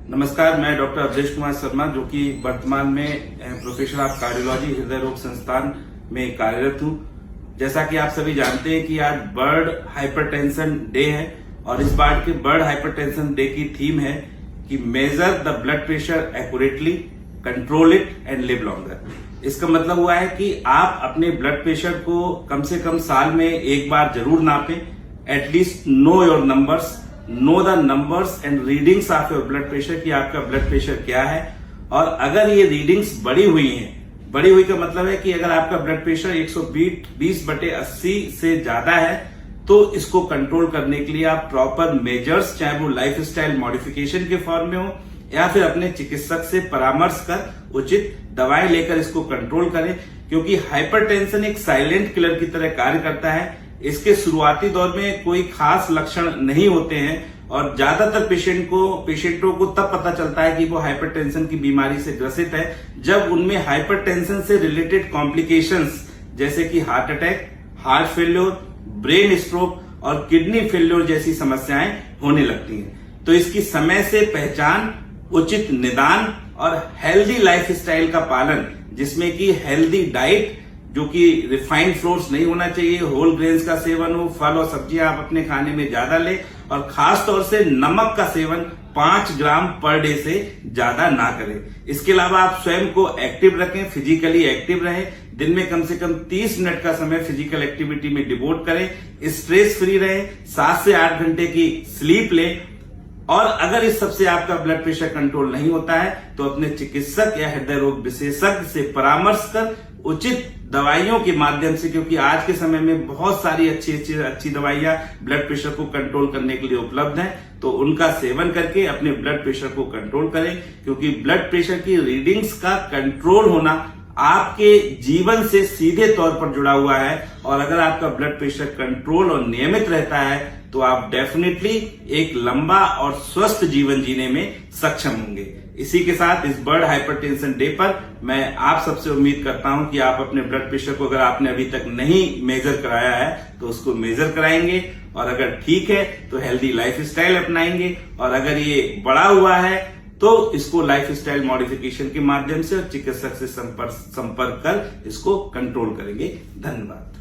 नमस्कार, मैं डॉक्टर अवधेश कुमार शर्मा जो कि वर्तमान में प्रोफेसर ऑफ कार्डियोलॉजी हृदय रोग संस्थान में कार्यरत हूं। जैसा कि आप सभी जानते हैं कि आज वर्ल्ड हाइपरटेंशन डे है और इस बार के वर्ल्ड हाइपरटेंशन डे की थीम है कि measure the blood pressure accurately, control it and live longer. इसका मतलब हुआ है कि आप अपने ब्लड प्रेशर को कम से कम साल में एक बार जरूर नापें। At least know your numbers, know the numbers and readings of your blood pressure कि आपका ब्लड प्रेशर क्या है। और अगर ये रीडिंग्स बढ़ी हुई हैं, बढ़ी हुई का मतलब है कि अगर आपका ब्लड प्रेशर 120/80 से ज्यादा है तो इसको कंट्रोल करने के लिए आप प्रॉपर मेजर्स, चाहे वो लाइफ स्टाइल मॉडिफिकेशन के फॉर्म में हो या फिर अपने चिकित्सक से परामर्श कर उचित दवाएं लेकर इसको कंट्रोल करें, क्योंकि हाइपरटेंशन एक साइलेंट किलर की तरह कार्य करता है। इसके शुरुआती दौर में कोई खास लक्षण नहीं होते हैं और ज्यादातर पेशेंटों को तब पता चलता है कि वो हाइपरटेंशन की बीमारी से ग्रसित है जब उनमें हाइपरटेंशन से रिलेटेड कॉम्प्लिकेशंस जैसे कि heart attack, heart failure, brain stroke और किडनी फेल्योर जैसी समस्याएं होने लगती हैं। तो इसकी समय से पहचान, उचित निदान और हेल्दी लाइफस्टाइल का पालन, जिसमें कि हेल्दी डाइट जो कि रिफाइंड फ्लोर्स नहीं होना चाहिए, होल ग्रेन्स का सेवन हो, फल और सब्जियां आप अपने खाने में ज्यादा लें और खास तौर से नमक का सेवन 5 ग्राम पर डे से ज्यादा ना करें। इसके अलावा आप स्वयं को एक्टिव रखें, फिजिकली एक्टिव रहें। दिन में कम से कम 30 मिनट का समय फिजिकल एक्टिविटी में डिवोट करें। स्ट्रेस फ्री रहें, 7 से 8 घंटे की स्लीप लें। और अगर इस सबसे आपका ब्लड प्रेशर कंट्रोल नहीं होता है तो अपने चिकित्सक या हृदय रोग विशेषज्ञ से परामर्श कर उचित दवाइयों के माध्यम से, क्योंकि आज के समय में बहुत सारी अच्छी दवाइयां ब्लड प्रेशर को कंट्रोल करने के लिए उपलब्ध हैं, तो उनका सेवन करके अपने ब्लड प्रेशर को कंट्रोल करें। क्योंकि ब्लड प्रेशर की रीडिंग्स का कंट्रोल होना आपके जीवन से सीधे तौर पर जुड़ा हुआ है और अगर आपका ब्लड प्रेशर कंट्रोल और नियमित रहता है तो आप डेफिनेटली एक लंबा और स्वस्थ जीवन जीने में सक्षम होंगे। इसी के साथ इस वर्ल्ड हाइपरटेंशन डे पर मैं आप सबसे उम्मीद करता हूं कि आप अपने ब्लड प्रेशर को, अगर आपने अभी तक नहीं मेजर कराया है तो उसको मेजर कराएंगे और अगर ठीक है तो हेल्दी लाइफस्टाइल अपनाएंगे और अगर ये बढ़ा हुआ है तो इसको लाइफस्टाइल मॉडिफिकेशन के माध्यम से और चिकित्सक से संपर्क कर इसको कंट्रोल करेंगे। धन्यवाद।